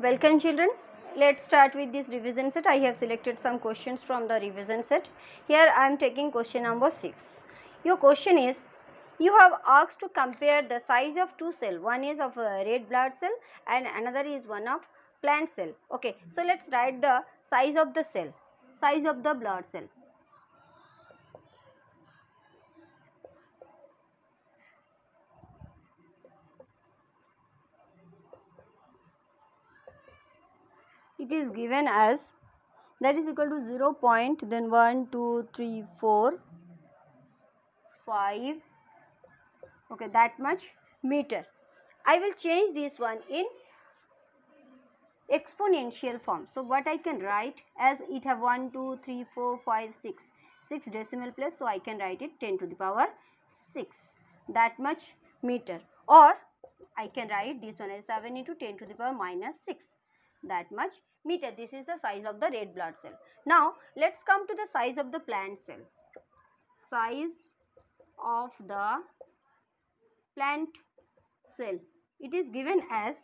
Welcome children. Let's start with this revision set. I have selected some questions from the revision set. Here I am taking question number 6. Your question is, you have asked to compare the size of two cells. One is of a red blood cell and another is one of plant cell. Okay, so let's write the size of the cell, size of the blood cell. It is given as that is equal to 0. Then 1, 2, 3, 4, 5. Okay, that much meter. I will change this one in exponential form. So what I can write, as it have 1, 2, 3, 4, 5, 6, 6 decimal place, so I can write it 10 to the power 6, that much meter, or I can write this one as 7 into 10 to the power minus 6, that much meter. This is the size of the red blood cell. Now let's come to the size of the plant cell. Size of the plant cell, it is given as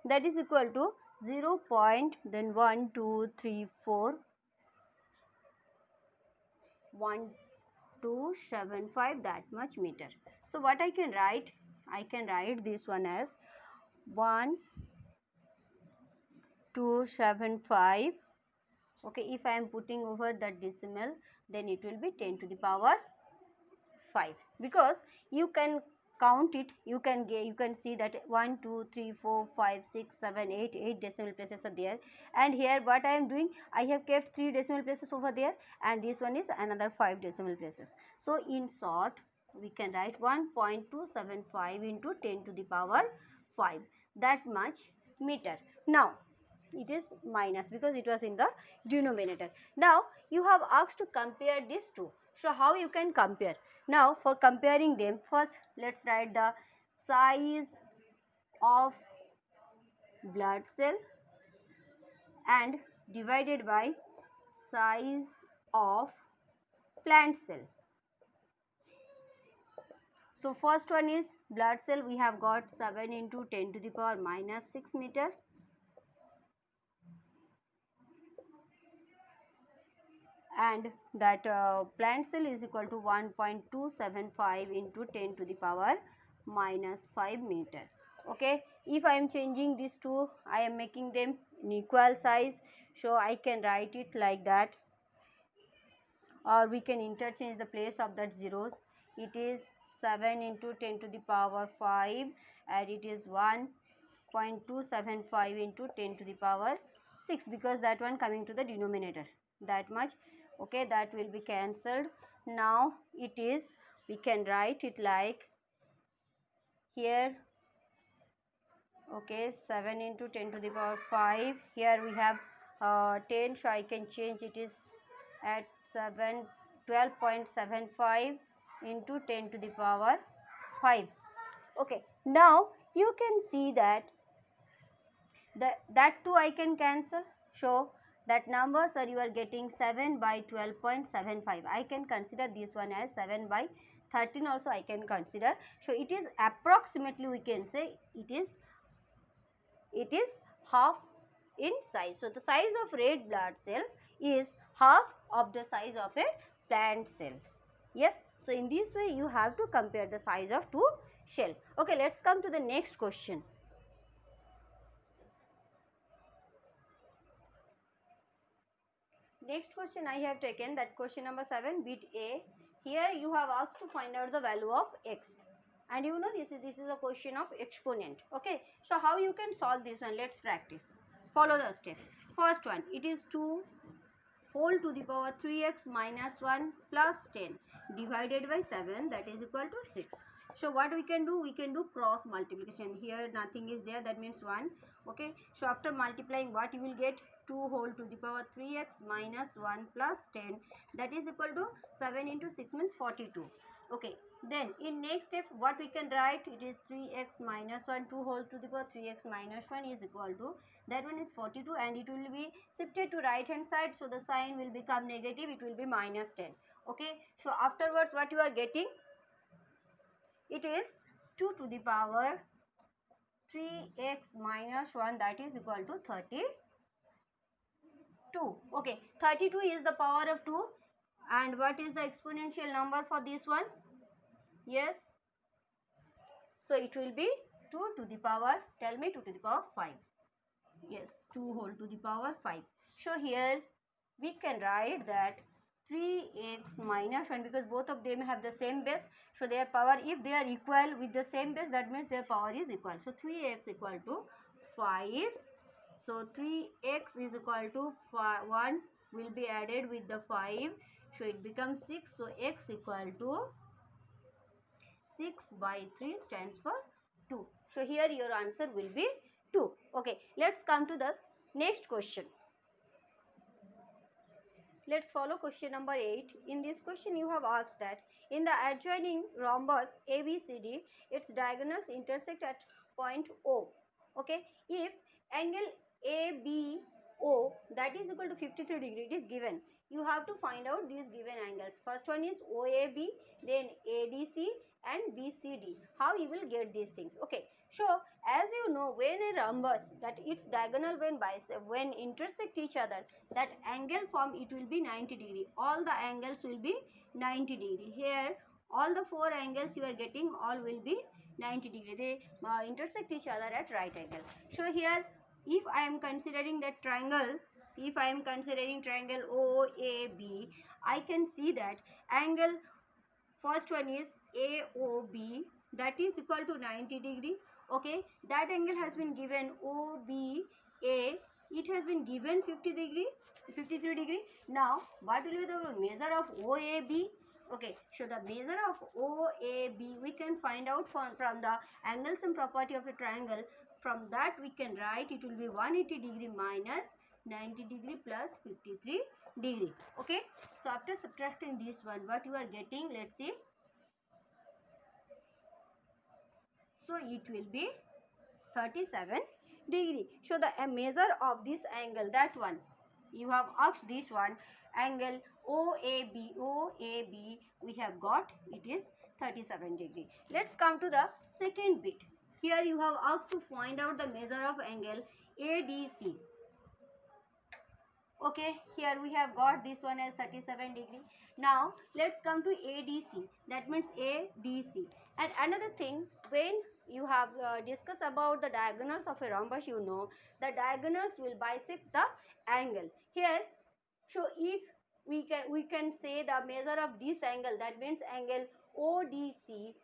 that is equal to 0. Then 1, 2, 3, 4, 1, 2, 7, 5, that much meter. So what I can write? I can write this one as 1, 2, 7, 5. Okay, if I am putting over the decimal, then it will be 10 to the power 5, because you can count it, you can see that 1, 2, 3, 4, 5, 6, 7, 8 decimal places are there, and here what I am doing, I have kept 3 decimal places over there, and this one is another 5 decimal places. So in short, we can write 1.275 into 10 to the power 5, that much meter. Now it is minus because it was in the denominator. Now you have asked to compare these two. So how you can compare? Now for comparing them, first let's write the size of blood cell and divided by size of plant cell. So first one is blood cell, we have got 7 into 10 to the power minus 6 meter, and that plant cell is equal to 1.275 into 10 to the power minus 5 meter. Okay, if I am changing these two, I am making them in equal size, so I can write it like that, or we can interchange the place of that zeros. It is 7 into 10 to the power 5, and it is 1.275 into 10 to the power 6, because that one coming to the denominator, that much. Okay, that will be cancelled. Now it is, we can write it like here. Okay, 7 into 10 to the power 5, here we have 10, so I can change, it is at 12.75 into 10 to the power 5. Okay, now you can see that that too I can cancel. So that numbers are, you are getting 7 by 12.75. I can consider this one as 7 by 13 also I can consider. So it is approximately, we can say it is half in size. So the size of red blood cell is half of the size of a plant cell. Yes, so in this way you have to compare the size of two cell. Okay, let's come to the next question. Next question I have taken, that question number 7, bit A. Here you have asked to find out the value of x, and you know this is a question of exponent. Okay, so how you can solve this one? Let's practice. Follow the steps. First one, it is 2 whole to the power 3x minus 1 plus 10 divided by 7, that is equal to 6. So what we can do? We can do cross multiplication. Here nothing is there, that means 1. Okay, so after multiplying, what you will get? 2 whole to the power 3x minus 1 plus 10, that is equal to 7 into 6 means 42. Okay, then in next step what we can write? It is 3x minus 1, 2 whole to the power 3x minus 1 is equal to, that one is 42, and it will be shifted to right hand side, so the sign will become negative, it will be minus 10. Okay, so afterwards what you are getting? It is 2 to the power 3x minus 1, that is equal to 32. Okay, 32 is the power of 2. And what is the exponential number for this one? Yes. So it will be 2 to the power, tell me, 2 to the power 5. Yes, 2 whole to the power 5. So here we can write that 3x minus 1, because both of them have the same base. So their power, if they are equal with the same base, that means their power is equal. So 3x equal to 5. So 3x is equal to 1 will be added with the 5. So it becomes 6. So x equal to 6 by 3 stands for 2. So here your answer will be 2. Okay, let's come to the next question. Let's follow question number 8. In this question you have asked that in the adjoining rhombus ABCD, its diagonals intersect at point O. Okay, if angle ABO, that is equal to 53 degree, it is given. You have to find out these given angles. First one is OAB, then ADC and BCD. How you will get these things? Okay, so as you know, when a rhombus, that its diagonal when intersect each other, that angle form, it will be 90 degree. All the angles will be 90 degree. Here all the 4 angles you are getting, all will be 90 degree. They intersect each other at right angle. So here if I am considering that triangle, if I am considering triangle OAB, I can see that angle, first one is AOB, that is equal to 90 degree. Okay, that angle has been given OBA, it has been given 53 degree. Now what will be the measure of OAB? Okay, so the measure of OAB we can find out from the angle sum property of a triangle. From that we can write it will be 180 degree minus 90 degree plus 53 degree. Okay, so after subtracting this one, what you are getting, let's see. So it will be 37 degree. So the measure of this angle, that one you have asked, this one angle OAB we have got, it is 37 degree. Let's come to the second bit. Here you have asked to find out the measure of angle ADC. Okay, here we have got this one as 37 degree. Now let's come to ADC, that means ADC. And another thing, when you have discussed about the diagonals of a rhombus, you know the diagonals will bisect the angle. Here, so if we can say the measure of this angle, that means angle ODC,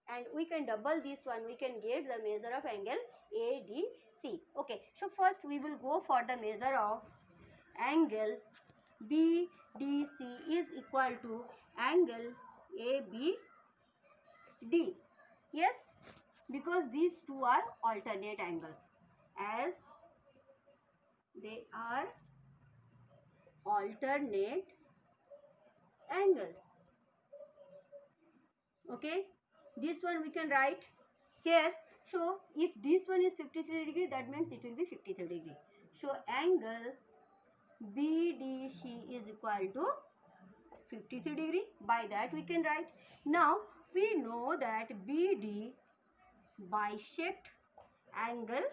and we can double this one, we can get the measure of angle ADC. Okay, so first we will go for the measure of angle BDC is equal to angle ABD. Yes, because these two are alternate angles, as they are alternate angles. Okay, this one we can write here. So if this one is 53 degree, that means it will be 53 degree. So angle BDC is equal to 53 degree. By that we can write. Now we know that BD bisect angle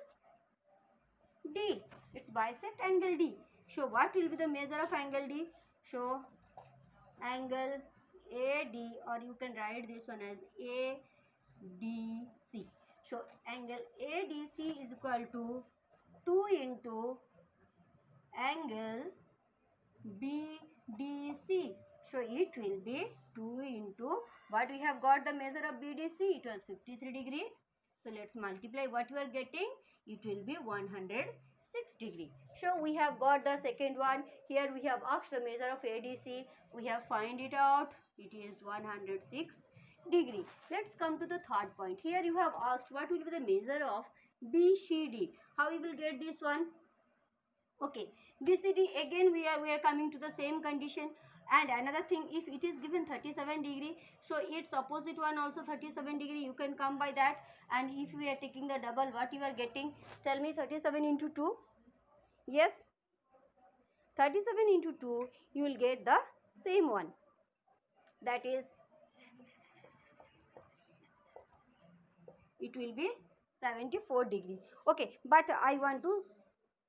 D. It's bisect angle D. So what will be the measure of angle D? So angle AD, or you can write this one as ADC. So angle ADC is equal to 2 into angle BDC. So it will be 2 into what we have got the measure of BDC, it was 53 degree. So let's multiply what you are getting, it will be 106 degree. So we have got the second one. Here we have asked the measure of ADC, we have find it out, it is 106 degree. Let's come to the third point. Here you have asked what will be the measure of BCD. How we will get this one? Okay, BCD, again we are coming to the same condition. And another thing, if it is given 37 degree, so its opposite one also 37 degree, you can come by that. And if we are taking the double, what you are getting, tell me, 37 into 2. Yes, 37 into 2, you will get the same one, that is, it will be 74 degree. Okay, but I want to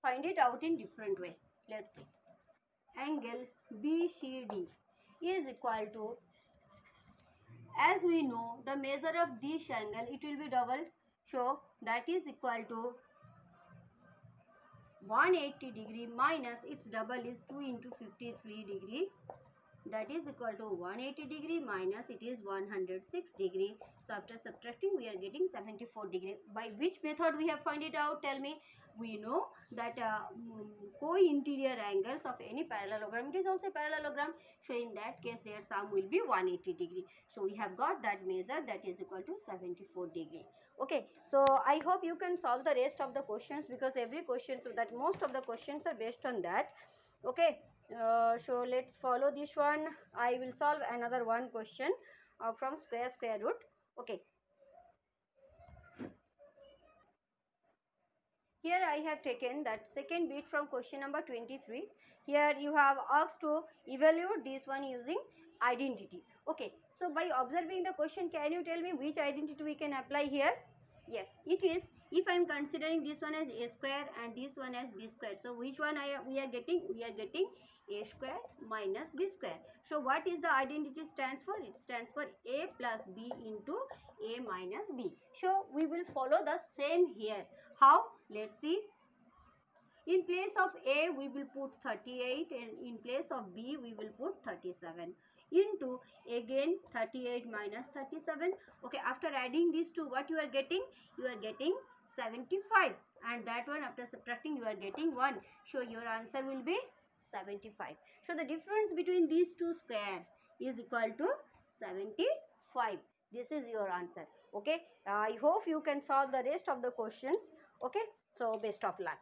find it out in different way. Let's see. Angle BCD is equal to, as we know, the measure of this angle, it will be doubled. So that is equal to 180 degree minus its double is 2 into 53 degree, that is equal to 180 degree minus it is 106 degree. So after subtracting we are getting 74 degree. By which method we have find it out? Tell me. We know that co-interior angles of any parallelogram, it is also a parallelogram. So in that case their sum will be 180 degree. So we have got that measure, that is equal to 74 degree. Okay, so I hope you can solve the rest of the questions, because every question, so that most of the questions are based on that. Okay, so let's follow this one. I will solve another one question from square root. Okay, here I have taken that second bit from question number 23. Here you have asked to evaluate this one using identity. Okay, so by observing the question, can you tell me which identity we can apply here? Yes, it is. If I am considering this one as a square and this one as b square, so which one we are getting? We are getting a square minus b square. So what is the identity stands for? It stands for a plus b into a minus b. So we will follow the same here. How? Let's see. In place of A we will put 38 and in place of B we will put 37 into again 38 minus 37. Okay, after adding these two, what you are getting? You are getting 75, and that one after subtracting you are getting 1. So your answer will be 75. So the difference between these two square is equal to 75. This is your answer. Okay, I hope you can solve the rest of the questions. Okay, so best of luck.